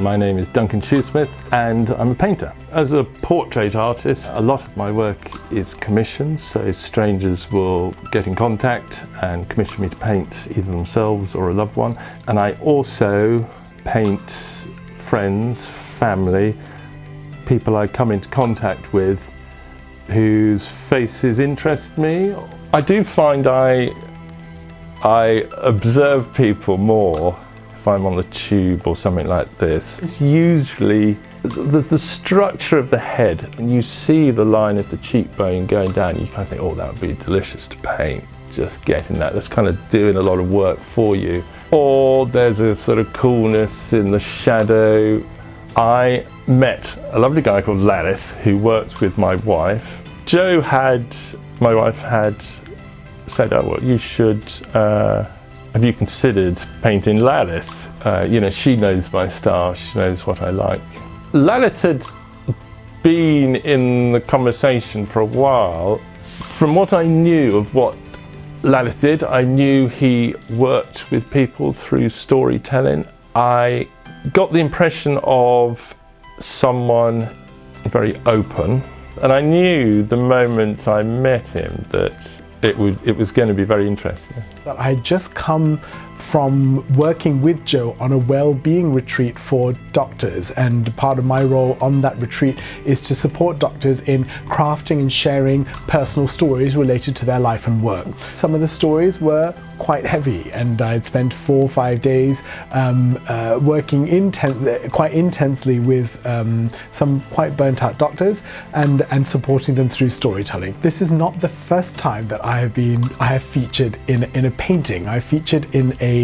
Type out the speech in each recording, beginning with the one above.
My name is Duncan Shoosmith and I'm a painter. As a portrait artist, a lot of my work is commissioned, so strangers will get in contact and commission me to paint either themselves or a loved one. And I also paint friends, family, people I come into contact with whose faces interest me. I do find I observe people more if I'm on the tube or something like this. It's usually the structure of the head, and you see the line of the cheekbone going down. You kind of think, oh, that would be delicious to paint. Just getting that. That's kind of doing a lot of work for you. Or there's a sort of coolness in the shadow. I met a lovely guy called Lalith who worked with my wife. My wife had said, oh, well, you should, have you considered painting Lalith? She knows my style, she knows what I like. Lalith had been in the conversation for a while. From what I knew of what Lalith did, I knew he worked with people through storytelling. I got the impression of someone very open, and I knew the moment I met him that it was going to be very interesting. I had just come from working with Joe on a well-being retreat for doctors, and part of my role on that retreat is to support doctors in crafting and sharing personal stories related to their life and work. Some of the stories were quite heavy, and I'd spent 4 or 5 days working quite intensely with some quite burnt out doctors and supporting them through storytelling. This is not the first time that I have featured in a painting. I featured in a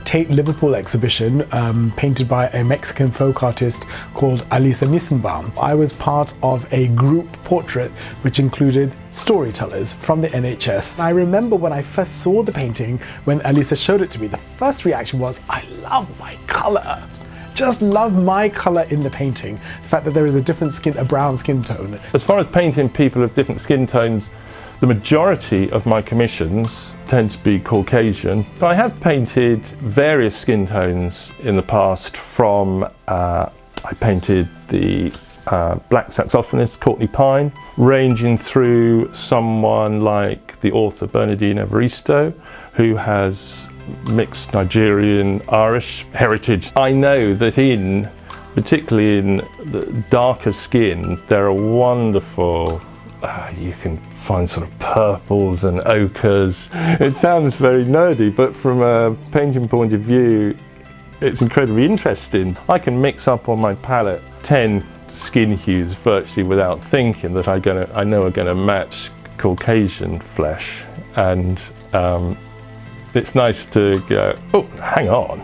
Tate Liverpool exhibition painted by a Mexican folk artist called Alisa Nissenbaum. I was part of a group portrait which included storytellers from the NHS. I remember when I first saw the painting, when Alisa showed it to me, the first reaction was, I love my colour. Just love my colour in the painting. The fact that there is a brown skin tone. As far as painting people of different skin tones, the majority of my commissions tend to be Caucasian. I have painted various skin tones in the past I painted the black saxophonist Courtney Pine, ranging through someone like the author Bernardine Evaristo, who has mixed Nigerian Irish heritage. I know that particularly in the darker skin, there are wonderful you can find sort of purples and ochres. It sounds very nerdy, but from a painting point of view, it's incredibly interesting. I can mix up on my palette 10 skin hues virtually without thinking that I know are going to match Caucasian flesh, and it's nice to go, oh, hang on,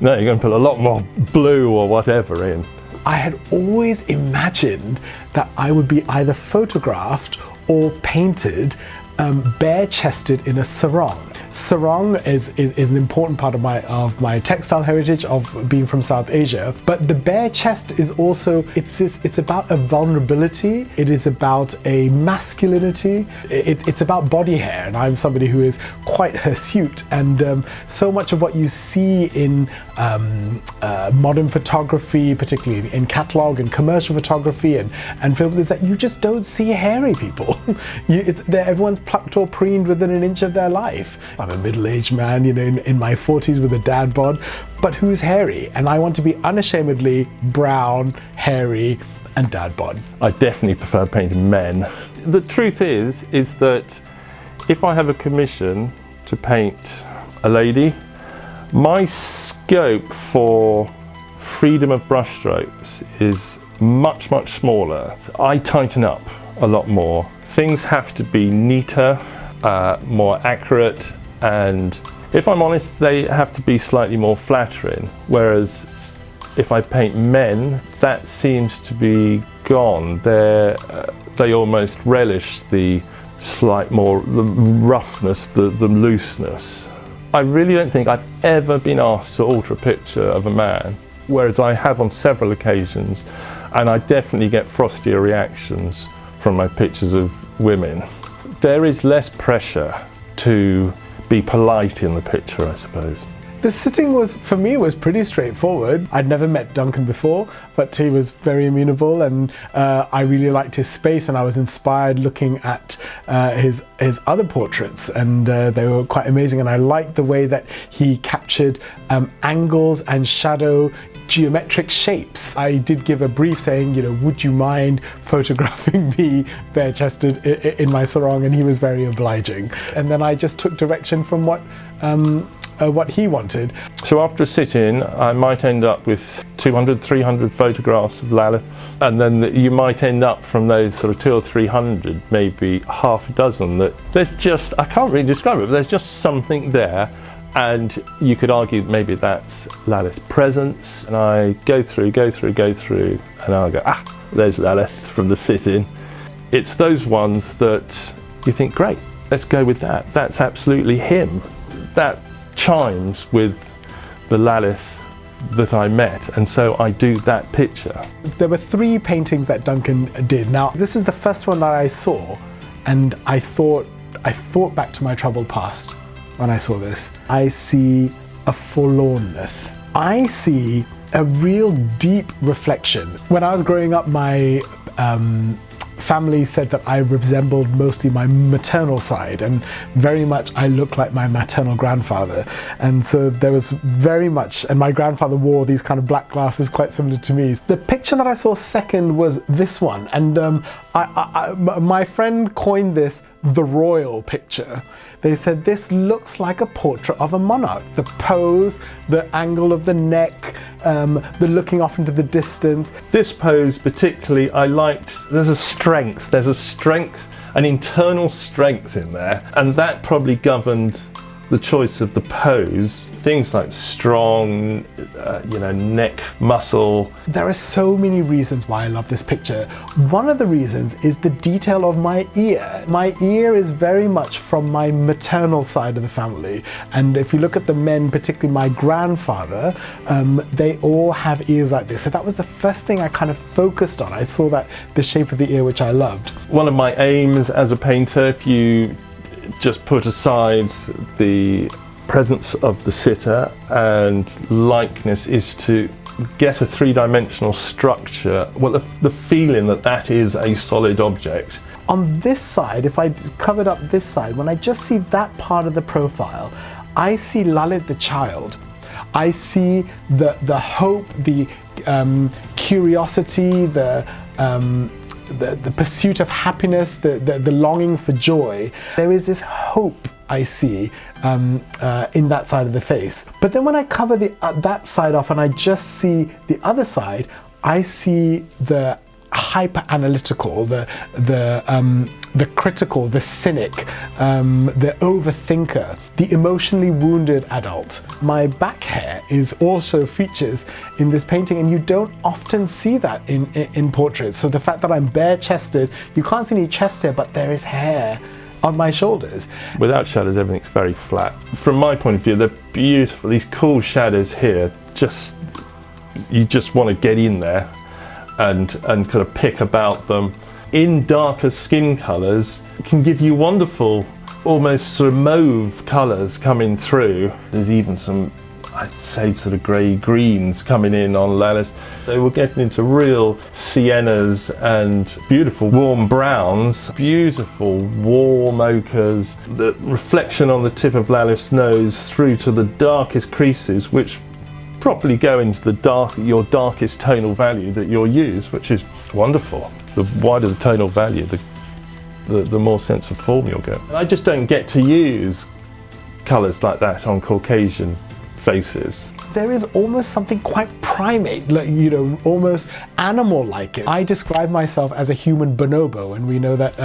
no, you're going to put a lot more blue or whatever in. I had always imagined that I would be either photographed or painted bare-chested in a sarong. Sarong is an important part of my textile heritage of being from South Asia, but the bare chest is also, it's about a vulnerability, it is about a masculinity, it's about body hair, and I'm somebody who is quite hirsute, and so much of what you see in modern photography, particularly in catalogue and commercial photography and films, is that you just don't see hairy people. Everyone's plucked or preened within an inch of their life. I'm a middle-aged man, in my 40s with a dad bod, but who's hairy? And I want to be unashamedly brown, hairy, and dad bod. I definitely prefer painting men. The truth is that if I have a commission to paint a lady, my scope for freedom of brushstrokes is much, much smaller. I tighten up a lot more. Things have to be neater, more accurate, and if I'm honest, they have to be slightly more flattering. Whereas if I paint men, that seems to be gone. They almost relish the roughness, the looseness. I really don't think I've ever been asked to alter a picture of a man, whereas I have on several occasions, and I definitely get frostier reactions from my pictures of women. There is less pressure to be polite in the picture, I suppose. The sitting was, for me, was pretty straightforward. I'd never met Duncan before, but he was very amenable, and I really liked his space, and I was inspired looking at his other portraits, and they were quite amazing. And I liked the way that he captured angles and shadow, geometric shapes. I did give a brief saying, you know, would you mind photographing me bare-chested in my sarong, and he was very obliging. And then I just took direction from what he wanted. So after a sit-in, I might end up with 200, 300 photographs of Lalith, and then you might end up from those sort of 200 or 300, maybe half a dozen that there's just, I can't really describe it, but there's just something there. And you could argue maybe that's Lalith's presence. And I go through, and I'll go, there's Lalith from the sit-in. It's those ones that you think, great, let's go with that. That's absolutely him. That chimes with the Lalith that I met, and so I do that picture. There were 3 paintings that Duncan did. Now, this is the first one that I saw, and I thought back to my troubled past. When I saw this, I see a forlornness. I see a real deep reflection. When I was growing up, my family said that I resembled mostly my maternal side, and very much I looked like my maternal grandfather. And so there was very much, and my grandfather wore these kind of black glasses quite similar to me. The picture that I saw second was this one, and my friend coined this the royal picture. They said this looks like a portrait of a monarch. The pose, the angle of the neck, the looking off into the distance. This pose particularly I liked. There's a strength, an internal strength in there, and that probably governed the choice of the pose. Things like strong, neck muscle. There are so many reasons why I love this picture. One of the reasons is the detail of my ear. My ear is very much from my maternal side of the family. And if you look at the men, particularly my grandfather, they all have ears like this. So that was the first thing I kind of focused on. I saw that the shape of the ear, which I loved. One of my aims as a painter, if you just put aside the presence of the sitter and likeness, is to get a 3-dimensional structure, well, the feeling that that is a solid object. On this side, if I covered up this side, when I just see that part of the profile, I see Lalith the child. I see the hope, the curiosity, the pursuit of happiness, the longing for joy. There is this hope I see in that side of the face. But then when I cover that side off and I just see the other side, I see the hyper-analytical, the critical, the cynic, the overthinker, the emotionally wounded adult. My back hair also features in this painting, and you don't often see that in portraits. So the fact that I'm bare-chested, you can't see any chest hair, but there is hair on my shoulders. Without shadows, everything's very flat. From my point of view, they're beautiful. These cool shadows here, you just want to get in there and kind of pick about them. In darker skin colours, it can give you wonderful, almost sort of mauve colours coming through. There's even some, I'd say, sort of grey greens coming in on Lalith. So we're getting into real siennas and beautiful warm browns, beautiful warm ochres, the reflection on the tip of Lalith's nose through to the darkest creases, which properly go into your darkest tonal value that you'll use, which is wonderful. The wider the tonal value, the more sense of form you'll get. And I just don't get to use colours like that on Caucasian faces. There is almost something quite primate, almost animal-like. I describe myself as a human bonobo, and we know that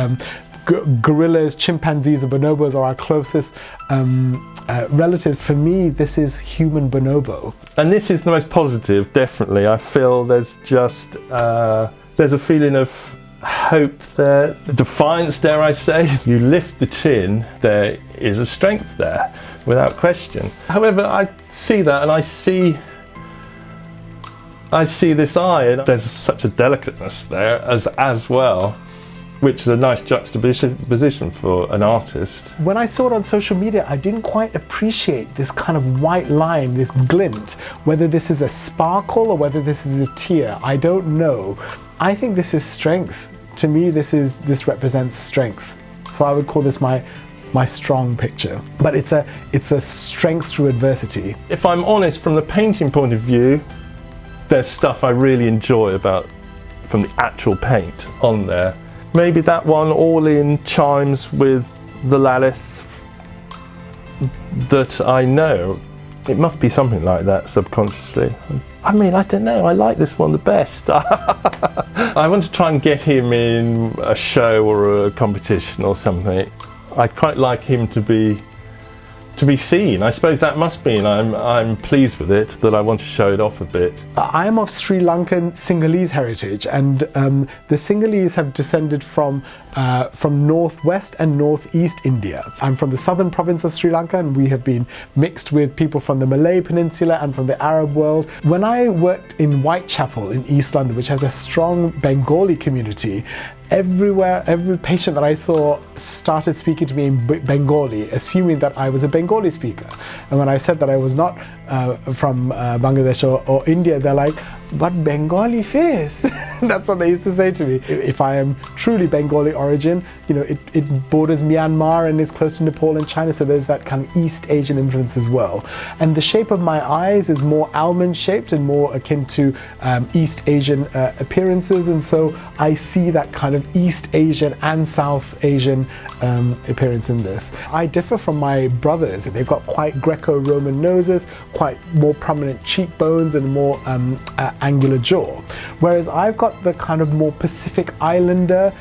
gorillas, chimpanzees, and bonobos are our closest relatives. For me, this is human bonobo. And this is the most positive, definitely. I feel there's just, there's a feeling of hope there, defiance, dare I say. If you lift the chin, there is a strength there, without question. However, I see that, and I see this eye, and there's such a delicateness there as well. which is a nice juxtaposition for an artist. When I saw it on social media, I didn't quite appreciate this kind of white line, this glint, whether this is a sparkle or whether this is a tear. I don't know. I think this is strength. To me, this represents strength. So I would call this my strong picture. But it's a strength through adversity. If I'm honest, from the painting point of view, there's stuff I really enjoy from the actual paint on there. Maybe that one all in chimes with the Lalith that I know. It must be something like that subconsciously. I mean, I don't know, I like this one the best. I want to try and get him in a show or a competition or something. I'd quite like him to be seen. I suppose that must mean I'm pleased with it, that I want to show it off a bit. I'm of Sri Lankan Sinhalese heritage, and the Sinhalese have descended from northwest and northeast India. I'm from the southern province of Sri Lanka, and we have been mixed with people from the Malay Peninsula and from the Arab world. When I worked in Whitechapel in East London, which has a strong Bengali community, every patient that I saw started speaking to me in Bengali, assuming that I was a Bengali speaker. And when I said that I was not from Bangladesh or India, they're like, "But Bengali face." That's what they used to say to me. If I am truly Bengali origin, you know, it borders Myanmar and is close to Nepal and China, so there's that kind of East Asian influence as well. And the shape of my eyes is more almond shaped and more akin to East Asian appearances, and so I see that kind of East Asian and South Asian appearance in this. I differ from my brothers. They've got quite Greco-Roman noses, quite more prominent cheekbones and more angular jaw, whereas I've got the kind of more Pacific Islander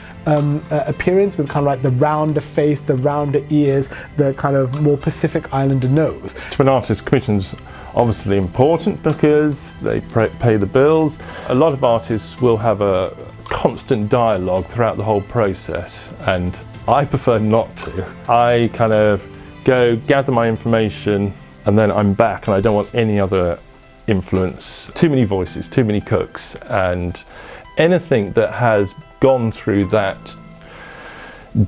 appearance with kind of like the rounder face, the rounder ears, the kind of more Pacific Islander nose. To an artist, commission's obviously important because they pay the bills. A lot of artists will have a constant dialogue throughout the whole process, and I prefer not to. I kind of go gather my information and then I'm back, and I don't want any other influence. Too many voices, too many cooks, and anything that has gone through that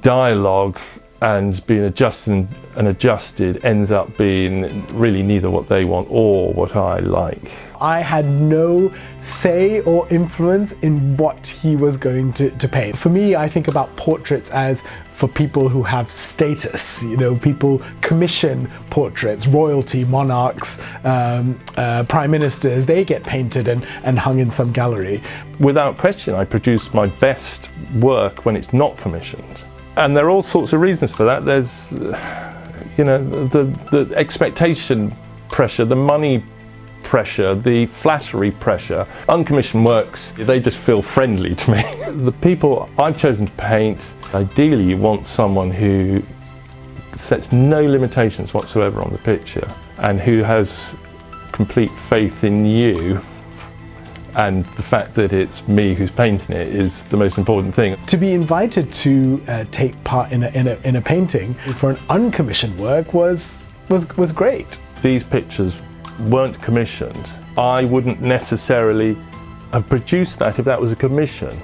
dialogue and been adjusted ends up being really neither what they want or what I like. I had no say or influence in what he was going to paint. For me, I think about portraits as for people who have status. You know, people commission portraits, royalty, monarchs, prime ministers, they get painted and hung in some gallery. Without question, I produce my best work when it's not commissioned. And there are all sorts of reasons for that. There's, you know, the expectation pressure, the money pressure, the flattery pressure. Uncommissioned works, they just feel friendly to me. The people I've chosen to paint, ideally you want someone who sets no limitations whatsoever on the picture and who has complete faith in you, and the fact that it's me who's painting it is the most important thing. To be invited to take part in a painting for an uncommissioned work was great. These pictures weren't commissioned. I wouldn't necessarily have produced that if that was a commission.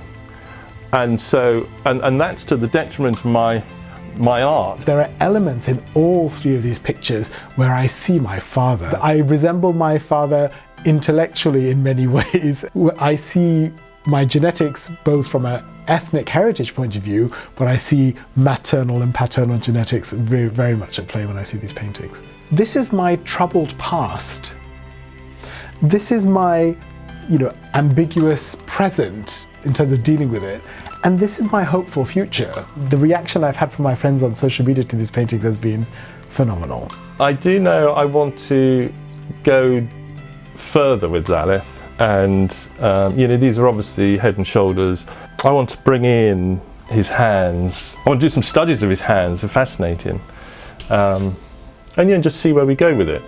And so, and that's to the detriment of my art. There are elements in all three of these pictures where I see my father. I resemble my father intellectually in many ways. I see my genetics both from an ethnic heritage point of view, but I see maternal and paternal genetics very, very much at play when I see these paintings. This is my troubled past. This is my, you know, ambiguous present in terms of dealing with it. And this is my hopeful future. The reaction I've had from my friends on social media to these paintings has been phenomenal. I do know I want to go further with Lalith, and you know, these are obviously head and shoulders. I want to bring in his hands. I want to do some studies of his hands. They're fascinating, and you know, just see where we go with it.